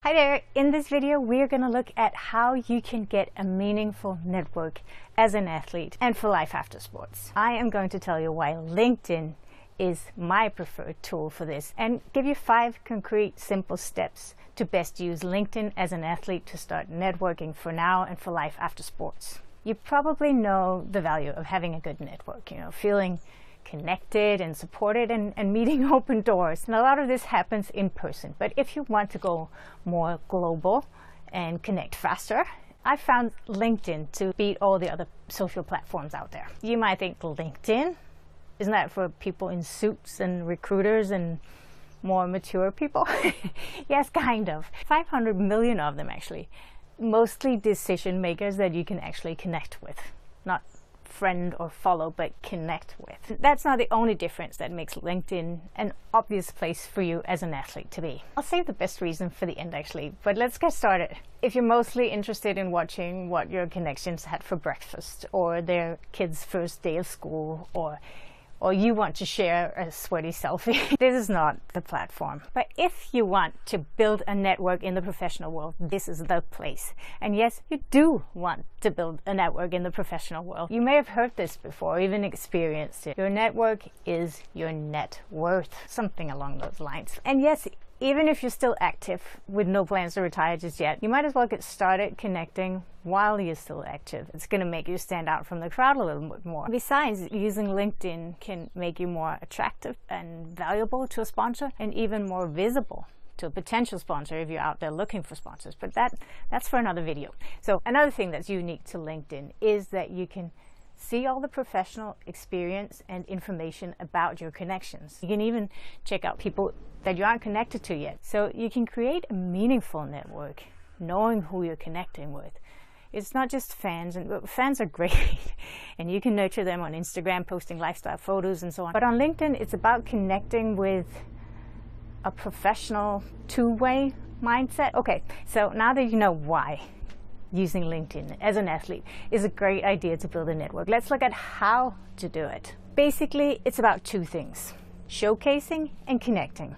Hi there! In this video we're going to look at how you can get a meaningful network as an athlete and for life after sports. I am going to tell you why LinkedIn is my preferred tool for this and give you 5 concrete simple steps to best use LinkedIn as an athlete to start networking for now and for life after sports. You probably know the value of having a good network, feeling connected and supported and meeting open doors. And a lot of this happens in person. But if you want to go more global and connect faster, I found LinkedIn to beat all the other social platforms out there. You might think, LinkedIn? Isn't that for people in suits and recruiters and more mature people? Yes, kind of. 500 million of them actually. Mostly decision makers that you can actually connect with. Not friend or follow, but connect with. That's not the only difference that makes LinkedIn an obvious place for you as an athlete to be. I'll save the best reason for the end actually, but let's get started. If you're mostly interested in watching what your connections had for breakfast, or their kids' first day of school, or you want to share a sweaty selfie, this is not the platform. But if you want to build a network in the professional world, this is the place. And yes, you do want to build a network in the professional world. You may have heard this before, even experienced it. Your network is your net worth, something along those lines. And yes, even if you're still active with no plans to retire just yet, you might as well get started connecting while you're still active. It's going to make you stand out from the crowd a little bit more. Besides, using LinkedIn can make you more attractive and valuable to a sponsor, and even more visible to a potential sponsor if you're out there looking for sponsors. But that's for another video. So another thing that's unique to LinkedIn is that you can see all the professional experience and information about your connections. You can even check out people that you aren't connected to yet. So you can create a meaningful network knowing who you're connecting with. It's not just fans, and fans are great and you can nurture them on Instagram, posting lifestyle photos and so on. But on LinkedIn, it's about connecting with a professional two-way mindset. Okay, so now that you know why using LinkedIn as an athlete is a great idea to build a network, let's look at how to do it. Basically, it's about 2 things: showcasing and connecting.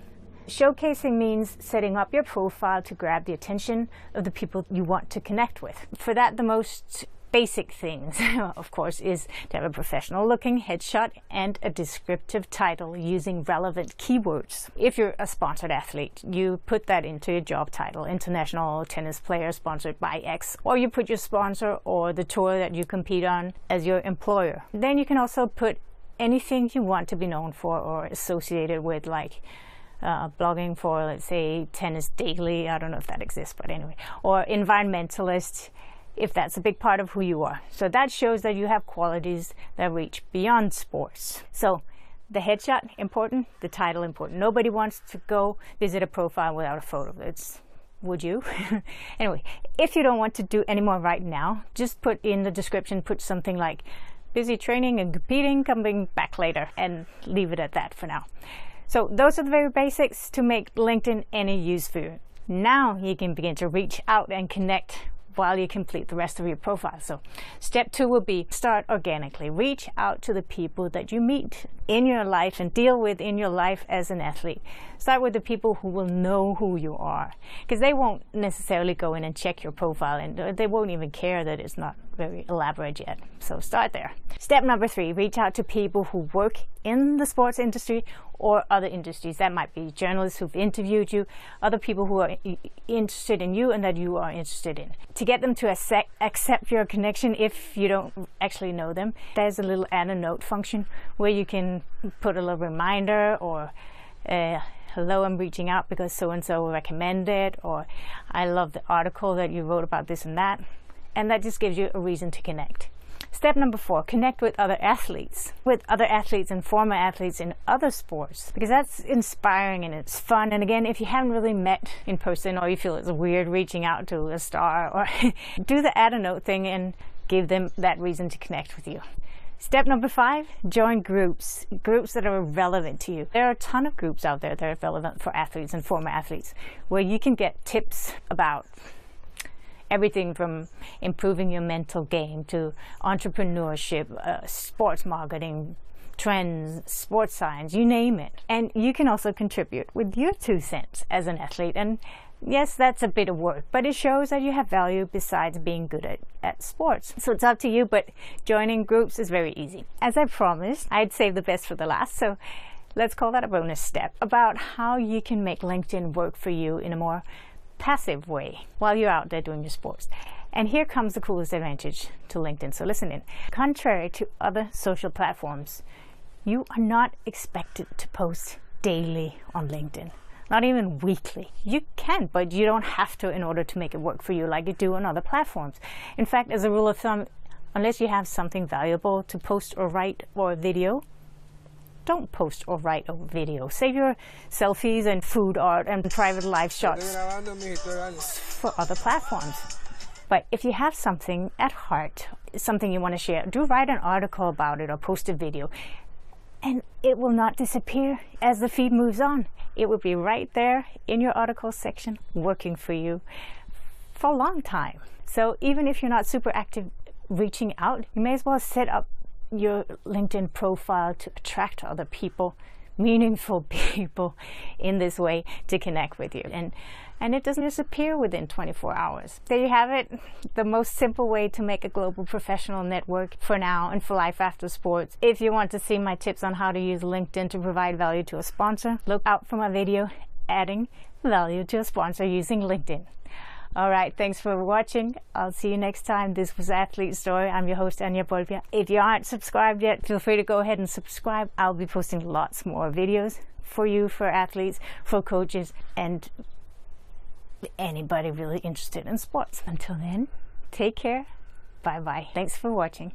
Showcasing means setting up your profile to grab the attention of the people you want to connect with. For that, the most basic things, of course, is to have a professional looking headshot and a descriptive title using relevant keywords. If you're a sponsored athlete, you put that into your job title: international tennis player sponsored by X, or you put your sponsor or the tour that you compete on as your employer. Then you can also put anything you want to be known for or associated with, like blogging for, let's say, Tennis Daily. I don't know if that exists, but anyway, or environmentalist, if that's a big part of who you are. So that shows that you have qualities that reach beyond sports. So the headshot, important. The title, important. Nobody wants to go visit a profile without a photo. Would you? Anyway, if you don't want to do any more right now, just put in the description, put something like busy training and competing, coming back later, and leave it at that for now. So those are the very basics to make LinkedIn any use for you. Now you can begin to reach out and connect while you complete the rest of your profile. So step 2 will be start organically. Reach out to the people that you meet in your life and deal with in your life as an athlete. Start with the people who will know who you are, because they won't necessarily go in and check your profile, and they won't even care that it's not very elaborate yet. So start there. Step number 3, reach out to people who work in the sports industry or other industries. That might be journalists who've interviewed you, other people who are interested in you and that you are interested in. To get them to accept your connection if you don't actually know them, there's a little add a note function where you can put a little reminder, or hello, I'm reaching out because so-and-so recommended, or I love the article that you wrote about this and that. And that just gives you a reason to connect. Step number 4, connect with other athletes and former athletes in other sports, because that's inspiring and it's fun. And again, if you haven't really met in person, or you feel it's weird reaching out to a star, or do the add a note thing and give them that reason to connect with you. Step number 5, join groups that are relevant to you. There are a ton of groups out there that are relevant for athletes and former athletes, where you can get tips about everything from improving your mental game to entrepreneurship, sports marketing, trends, sports science, you name it. And you can also contribute with your 2 cents as an athlete, and Yes, that's a bit of work, but it shows that you have value besides being good at sports. So it's up to you, but joining groups is very easy. As I promised, I'd save the best for the last, so let's call that a bonus step about how you can make LinkedIn work for you in a more passive way while you're out there doing your sports. And here comes the coolest advantage to LinkedIn, so listen in. Contrary to other social platforms, you are not expected to post daily on LinkedIn. Not even weekly. You can, but you don't have to in order to make it work for you like you do on other platforms. In fact, as a rule of thumb, unless you have something valuable to post or write or video, don't post or write a video. Save your selfies and food art and private live shots for other platforms. But if you have something at heart, something you want to share, do write an article about it or post a video. And it will not disappear as the feed moves on. It will be right there in your article section working for you for a long time. So even if you're not super active reaching out, you may as well set up your LinkedIn profile to attract other people, meaningful people in this way to connect with you. And it doesn't disappear within 24 hours. There you have it, the most simple way to make a global professional network for now and for life after sports. If you want to see my tips on how to use LinkedIn to provide value to a sponsor, look out for my video adding value to a sponsor using LinkedIn. All right, thanks for watching. I'll see you next time. This was Athlete Story. I'm your host, AnjaBolbjerg. If you aren't subscribed yet, feel free to go ahead and subscribe. I'll be posting lots more videos for you, for athletes, for coaches, and anybody really interested in sports. Until then, take care. Bye-bye. Thanks for watching.